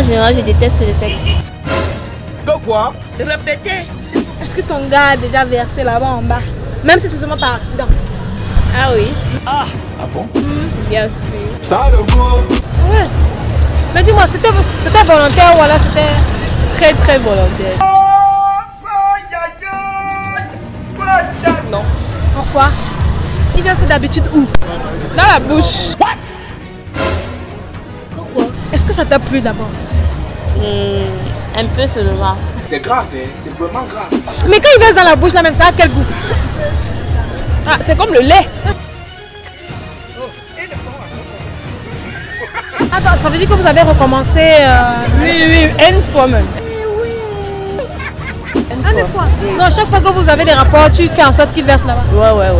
en général, je déteste le sexe. De quoi? Répétez. Est-ce que ton gars a déjà versé là-bas en bas? Même si c'est seulement par accident. Ah oui. Ah bon? Bien sûr. Ça le goût. Ouais. Mais dis-moi, c'était volontaire ou alors c'était... Très très volontaire. Non. Pourquoi? Il verse d'habitude où? Dans la bouche. Pourquoi? Est-ce que ça t'a plu d'abord? Un peu seulement. C'est grave, hein? C'est vraiment grave. Mais quand il verse dans la bouche là même, ça a quel goût? Ah, c'est comme le lait. Attends, ça veut dire que vous avez recommencé Oui, une fois même. Une fois. Non, chaque fois que vous avez des rapports, tu fais en sorte qu'il verse là-bas. Ouais.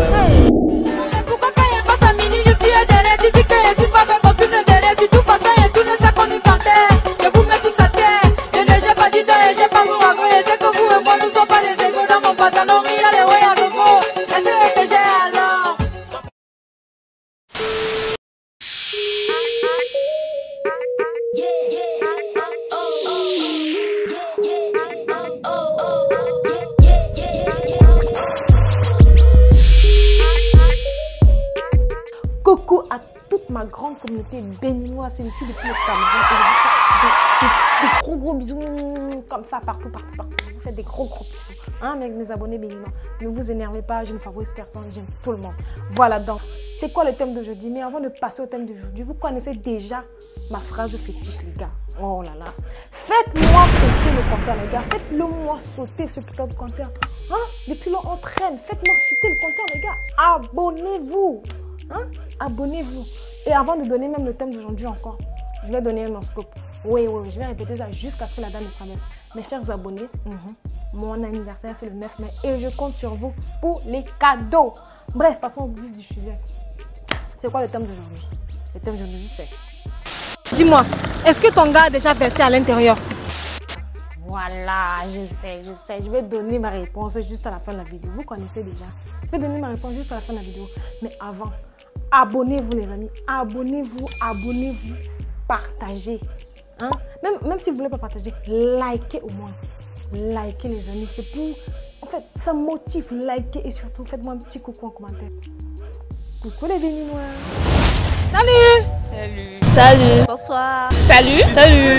Pourquoi quand il passe à mini, je suis derrière, tu dis que je suis pas fait pour plus de derrière. Si tout passe et tout ne sait qu'on y partait. Je vous mets tous à terre. Je n'ai pas dit d'ailleurs, j'ai pas vous raconter. C'est que vous et moi, nous sommes pas des égaux dans mon pantalon. Il y a les ouais à gogo. Est-ce que j'ai alors? Coucou à toute ma grande communauté béninoise, c'est ici depuis le Cameroun. Des gros bisous comme ça partout. Je vous fais des gros bisous. Hein, avec mes abonnés béninois. Ne vous énervez pas, je ne favorise personne, j'aime tout le monde. Voilà donc, c'est quoi le thème d'aujourd'hui? Mais avant de passer au thème d'aujourd'hui, vous connaissez déjà ma phrase fétiche les gars. Oh là là. Faites-moi sauter le compteur les gars. Faites-le moi sauter ce putain de compteur. Hein? Depuis là on traîne. Faites-moi sauter le compteur les gars. Abonnez-vous. Hein? Abonnez-vous. Et avant de donner même le thème d'aujourd'hui encore, je vais donner un horoscope. Oui, je vais répéter ça jusqu'à ce que la dame me traverse. Mes chers abonnés, mon anniversaire c'est le 9 mai et je compte sur vous pour les cadeaux. Bref, passons au vif du sujet. C'est quoi le thème d'aujourd'hui? Le thème d'aujourd'hui c'est... Dis-moi, est-ce que ton gars a déjà versé à l'intérieur? Voilà, je sais. Je vais donner ma réponse juste à la fin de la vidéo. Vous connaissez déjà. Je vais donner ma réponse juste à la fin de la vidéo. Mais avant, abonnez-vous les amis. Abonnez-vous. Partagez. Hein? Même si vous ne voulez pas partager, likez au moins. Likez les amis. C'est pour... En fait, ça motive. Likez et surtout, faites-moi un petit coucou en commentaire. Coucou les Béninois. Salut. Bonsoir. Salut.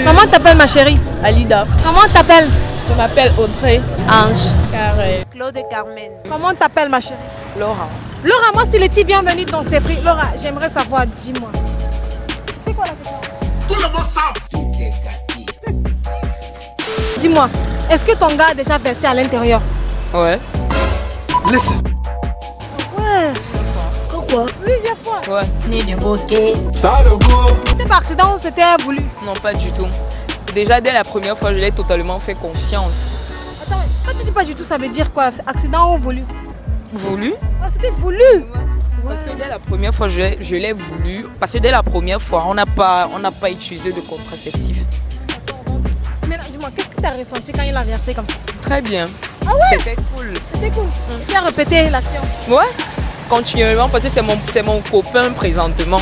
Comment t'appelles ma chérie? Alida. Comment t'appelles? Je m'appelle Audrey. Ange. Carré. Claude Carmen. Comment t'appelles ma chérie? Laura. Laura, moi c'est Letty, bienvenue dans C'est Free. Laura, j'aimerais savoir, dis-moi. C'était quoi la question? Tout le monde sait. Dis-moi, est-ce que ton gars a déjà versé à l'intérieur? Ouais. Listen. Ouais. Pourquoi? Plusieurs fois. Ouais. Né de bouquet. Ça le goût. C'était par accident ou c'était voulu? Non, pas du tout. Déjà, dès la première fois, je l'ai totalement fait confiance. Attends, quand tu dis pas du tout, ça veut dire quoi? Accident ou voulu? Voulu? Ah, c'était voulu. Parce que dès la première fois, je l'ai voulu. Parce que dès la première fois, on n'a pas utilisé de contraceptif. Mais dis-moi, qu'est-ce que tu as ressenti quand il a versé comme ça? Très bien. Ah ouais? C'était cool. C'était cool. Tu as répété l'action? Ouais. Continuellement, parce que c'est mon copain présentement.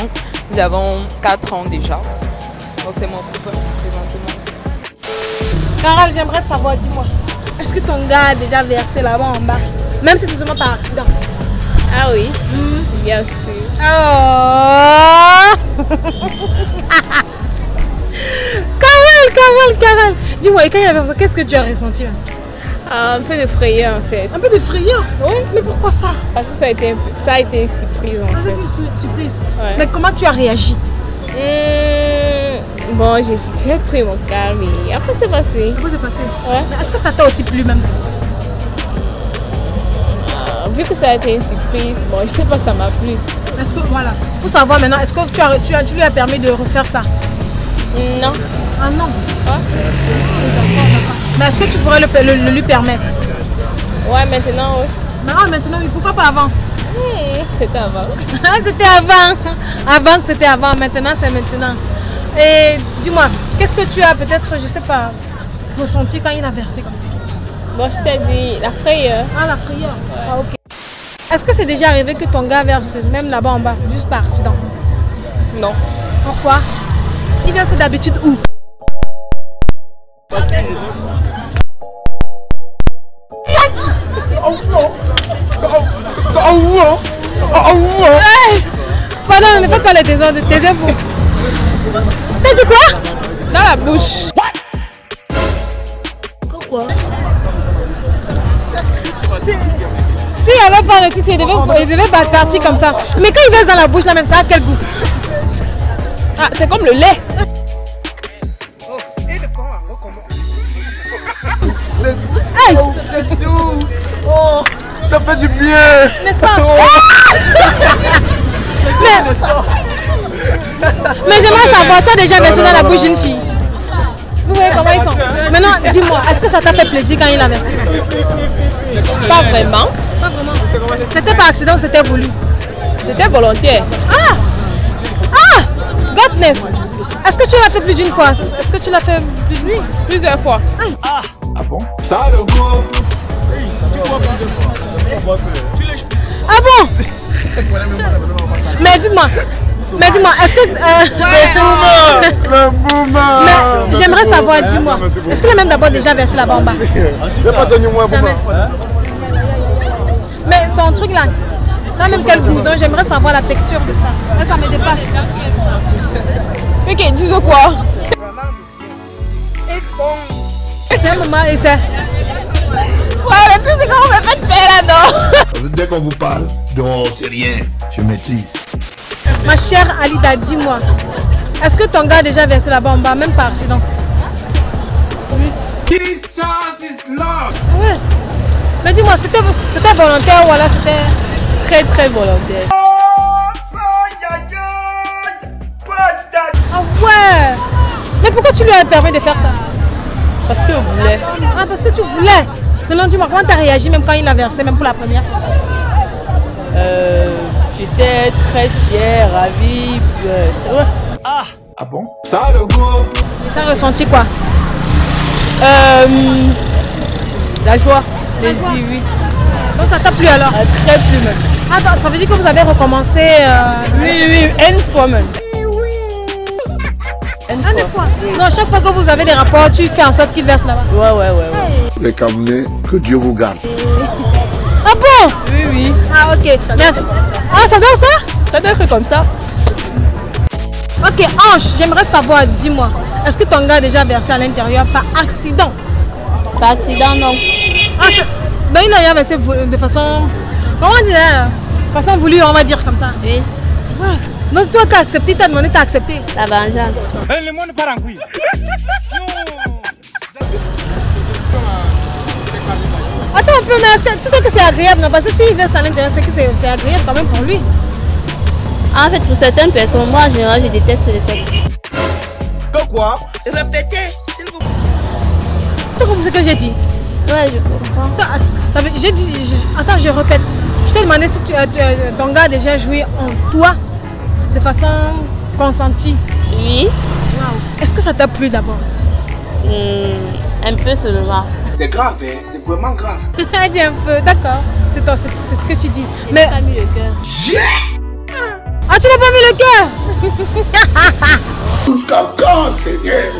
Nous avons 4 ans déjà. Donc c'est mon copain présentement. Carole, j'aimerais savoir, dis-moi, est-ce que ton gars a déjà versé là-bas en bas? Même si c'est seulement par accident. Ah oui. Bien sûr. Oh Carole. Dis-moi, et quand il y avait ça, qu'est-ce que tu as ressenti là? Un peu de frayeur en fait. Un peu de frayeur? Oui. Mais pourquoi ça? Parce que ça a été une surprise en fait. Une surprise. Ouais. Mais comment tu as réagi? Bon, j'ai pris mon calme et après c'est passé. Comment c'est passé? Ouais. Mais est-ce que ça t'a aussi plu même? Vu que ça a été une surprise, bon, je sais pas si ça m'a plu. Est-ce que, voilà, pour savoir maintenant, est-ce que tu lui as permis de refaire ça? Non. Ah non? Ouais. Mais est-ce que tu pourrais le lui permettre? Ouais, maintenant, oui. Maintenant, oui. Pourquoi pas avant? C'était avant. C'était avant. Avant que c'était avant. Maintenant, c'est maintenant. Et dis-moi, qu'est-ce que tu as peut-être, je sais pas, ressenti quand il a versé comme ça? Bon, je t'ai dit, la frayeur. Ah, la frayeur. Ouais. Ah, ok. Est-ce que c'est déjà arrivé que ton gars verse même là-bas en bas, juste par accident? Non. Pourquoi? Il verse d'habitude où? Hey. Pardon, ne fais pas les désordres, taisez-vous. T'as dit quoi? Dans la bouche. Quoi? S'il n'y avait pas le truc, il devait partir comme ça. Mais quand il verse dans la bouche là même, ça a quel goût? Ah, c'est comme le lait. Hey. C'est doux. Oh, ça fait du bien. N'est-ce pas? Mais j'aimerais savoir, tu as déjà versé dans la bouche d'une fille? Vous voyez comment ils sont? Maintenant, dis-moi, est-ce que ça t'a fait plaisir quand il a versé? Pas vraiment. Pas vraiment. C'était par accident ou c'était voulu? C'était volontaire. Ah! Ah! Godness! Est-ce que tu l'as fait plus d'une fois? Est-ce que tu l'as fait plus d'une fois? Plusieurs fois. Ah bon? Ça le goût. Ah bon? Mais dis-moi, est-ce que... Mais j'aimerais savoir, dis-moi, est-ce qu'il a même d'abord déjà versé là-bas en bas? Jamais. Mais son truc là, ça a même quel goût? Donc j'aimerais savoir la texture de ça. Là, ça me dépasse. Ok, dis quoi? C'est un moment et c'est... Ouais, le truc c'est qu'on me fait faire là-dedans. Dès qu'on vous parle, non, c'est rien. Je maîtrise. Ma chère Alida, dis-moi, est-ce que ton gars a déjà versé là-bas en bas, même par accident? Oui. Jesus is love. Ouais. Mais dis-moi, c'était volontaire ou alors c'était... Très très volontaire. Ah ouais. Mais pourquoi tu lui as permis de faire ça? Parce que je voulais. Ah, parce que tu voulais. Maintenant, dis-moi, comment tu as réagi même quand il a versé, même pour la première fois? J'étais très fière, ravie. C'est vrai. Ah bon? Ça le goût. Tu as ressenti quoi? La joie, les yeux, oui. Donc ça t'a plu alors? Très plu même. Attends, ça veut dire que vous avez recommencé Oui, une fois même. Une fois. Non, chaque fois que vous avez des rapports, tu fais en sorte qu'il verse là-bas. Ouais. Les Camerounais, que Dieu vous garde. Ah bon? Oui. Ah ok, merci. Ah, ça doit quoi? Ça doit être comme ça. Ok, Ange, j'aimerais savoir, dis-moi, est-ce que ton gars a déjà versé à l'intérieur par accident? Par accident, non. Ah, ben il a versé de façon... Comment on dit hein? De façon voulue, on va dire comme ça. Oui. Ouais. Donc toi, tu as accepté, tu as demandé, tu as accepté. La vengeance. Le monde part en couille. Attends un peu, mais est-ce que tu sais que c'est agréable, non? Parce que s'il verse à l'intérieur, c'est que c'est agréable quand même pour lui. En fait, pour certaines personnes, moi, en général, je déteste le sexe. De quoi? Répétez, s'il vous plaît. Tu comprends ce que j'ai dit? Ouais, je comprends. J'ai dit, attends, je répète. Je t'ai demandé si ton gars a déjà joué en toi de façon consentie. Oui. Wow. Est-ce que ça t'a plu d'abord? Un peu seulement. C'est grave, hein? C'est vraiment grave. Dis un peu, d'accord. C'est ce que tu dis. Mais pas mis le cœur. Ah, tu n'as pas mis le cœur? Jusqu'à quand, Seigneur?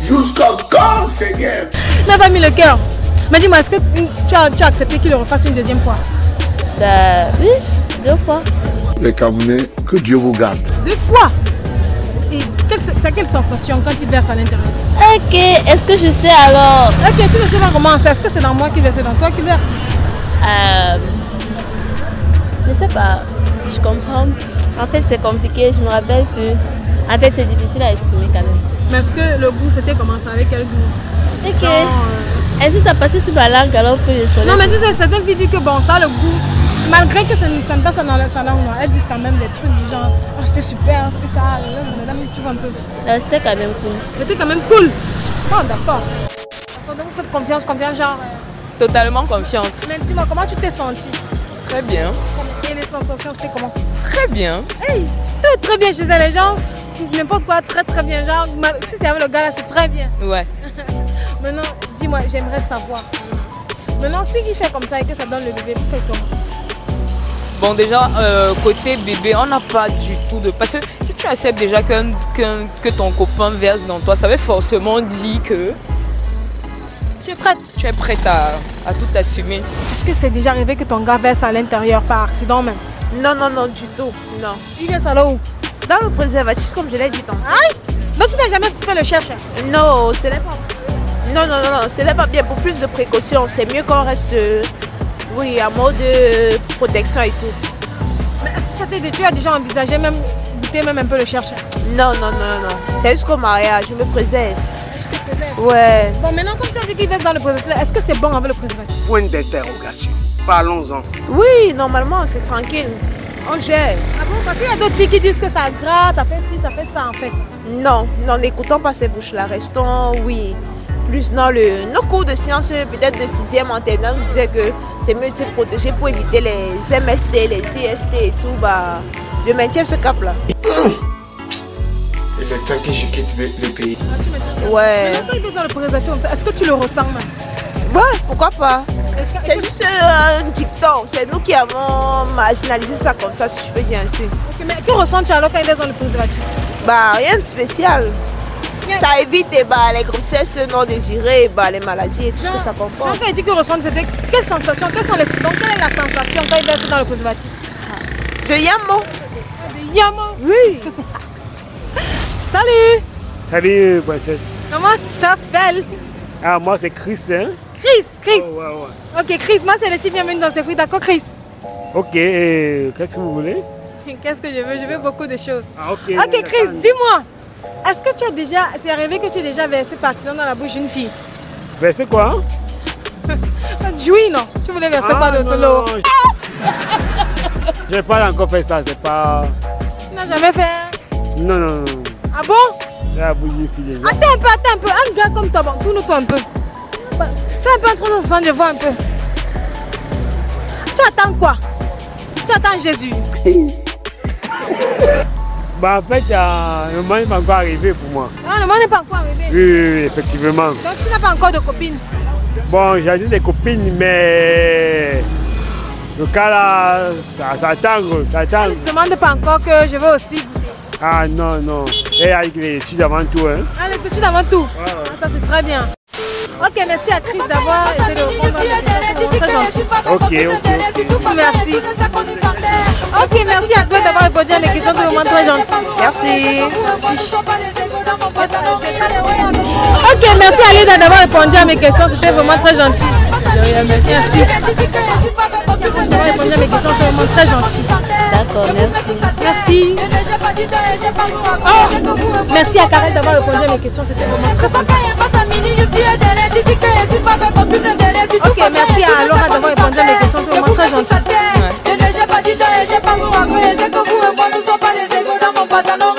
Jusqu'à quand, Seigneur? Tu n'as pas mis le cœur. Mais dis-moi, est-ce que tu as accepté qu'il le refasse une deuxième fois? Oui, 2 fois. Les Camerounais, que Dieu vous garde. 2 fois? Et c'est quelle sensation quand il verse à l'intérieur? Ok, est-ce que je sais alors? Ok, tu ne sais pas comment c'est. Est-ce que c'est dans moi qui verse, c'est dans toi qui verse? Je sais pas, je comprends. En fait, c'est compliqué, je me rappelle que... En fait, c'est difficile à exprimer quand même. Mais est-ce que le goût, c'était comment ça? Avec quel goût? Ok. Est-ce que ça passait sur ma langue alors que je connais? Non, mais tu sais, certaines filles disent que bon, ça, le goût, malgré que ça ne passe pas dans sa langue, elles disent quand même des trucs du genre, oh, c'était super, c'était ça, tu vois un peu. C'était quand même cool. C'était quand même cool. Bon, d'accord. Donc, vous faites confiance, genre. Totalement confiance. Mais dis-moi, comment tu t'es sentie? Très bien. Et les sensations, c'était comment? Très bien. Hey, très bien chez les gens. N'importe quoi, très bien. Genre, si c'est avec le gars là, c'est très bien. Ouais. Maintenant, dis-moi, j'aimerais savoir. Maintenant, si il fait comme ça et que ça donne le bébé, vous faites comment? Bon, déjà, côté bébé, on n'a pas du tout de... Parce que si tu acceptes déjà que ton copain verse dans toi, ça veut forcément dire que... Tu es prête? Tu es prête à tout assumer. Est-ce que c'est déjà arrivé que ton gars verse à l'intérieur par accident même? Non, non, non, du tout. Non. Il vient ça là où? Dans le préservatif, comme je l'ai dit tantôt. Aïe! Donc tu n'as jamais fait le cherche? Non, ce n'est pas. Non, non, non, non, ce n'est pas bien. Pour plus de précautions, c'est mieux qu'on reste, oui, en mode protection et tout. Mais est-ce que ça t'est tu as déjà envisagé même goûter même un peu le cherche? Non, non, non, non. C'est jusqu'au mariage, je me préserve. Ouais. Bon, maintenant, comme tu as dit qu'il verse dans le préservatif, est-ce que c'est bon avec le préservatif? Point d'interrogation. Parlons-en. Oui, normalement, c'est tranquille. On gère. Ah bon? Parce qu'il y a d'autres filles qui disent que ça gratte, ça fait ci, ça fait ça en fait. Non, non, n'écoutons pas ces bouches-là. Restons, oui, plus dans nos cours de sciences, peut-être de 6e en terminale, nous disaient que c'est mieux de se protéger pour éviter les MST, les IST et tout. Bah, je maintiens ce cap-là. Il est temps que je quitte le pays. Ouais. Mais quand il fait dans le préservatif, est-ce que tu le ressens même? Ouais, pourquoi pas? C'est juste un dicton. C'est nous qui avons marginalisé ça comme ça, si je peux dire ainsi. Ok, mais que ressens-tu alors quand il est dans le préservatif? Bah, rien de spécial. Ça évite bah, les grossesses non désirées, bah, les maladies et tout ce que ça comporte. Quand il dit que ressent, c'était quelle sensation? Donc, quelle est la sensation quand il verse dans le préservatif? De yamo. De yamo? Oui. Salut. Salut, princesse. Comment t'appelles? Ah, moi, c'est Chris, hein? Chris. Oh, ouais, ouais. Ok, Chris, moi, c'est le type bienvenue dans ces fruits. D'accord, Chris? Ok, qu'est-ce que vous voulez? Qu'est-ce que je veux? Je veux beaucoup de choses. Ah, ok. Ok, Chris, dis-moi. Est-ce que tu as déjà... C'est arrivé que tu aies déjà versé par accident dans la bouche d'une fille? Versé quoi? Joui, non? Tu voulais verser quoi d'autre l'eau? Je n'ai pas encore fait ça, c'est pas... Tu n'as jamais fait? Non, non, non. Ah bon? La bouillie filée. Attends un peu. Un gars comme toi, bon, tourne-toi un peu. Fais un peu en 360, je vois un peu. Tu attends quoi? Tu attends Jésus? Bah, en fait, le moment n'est pas encore arrivé pour moi. Ah, le moment n'est pas encore arrivé. Oui, effectivement. Donc tu n'as pas encore de copine? Bon, j'ai dit des copines, mais... Le cas là, ça tangue, ça tangue. Ne demande pas encore que je veux aussi goûter. Ah non, non. Et avec les études avant tout, hein. Ah, les études avant tout? Ah, ça c'est très bien. Ok, merci à Chris d'avoir essayé de répondre à mes questions, très gentil. Ok. Merci. Ok, merci à toi d'avoir répondu à mes questions, c'est vraiment très gentil. Merci. Ok, merci à Lida d'avoir répondu à mes questions, c'était vraiment très gentil. Merci. D'avoir répondu à mes questions, c'est vraiment très gentil. D'accord, merci. Merci. Oh, merci à Karel d'avoir répondu à mes questions, c'était vraiment très sympa. Ok, merci à Laura d'avoir répondu à mes questions, c'est vraiment très gentil. J'ai pas dit d'ailleurs, j'ai pas vous raconter, c'est que vous et moi nous sommes pas les égaux dans mon pantalon.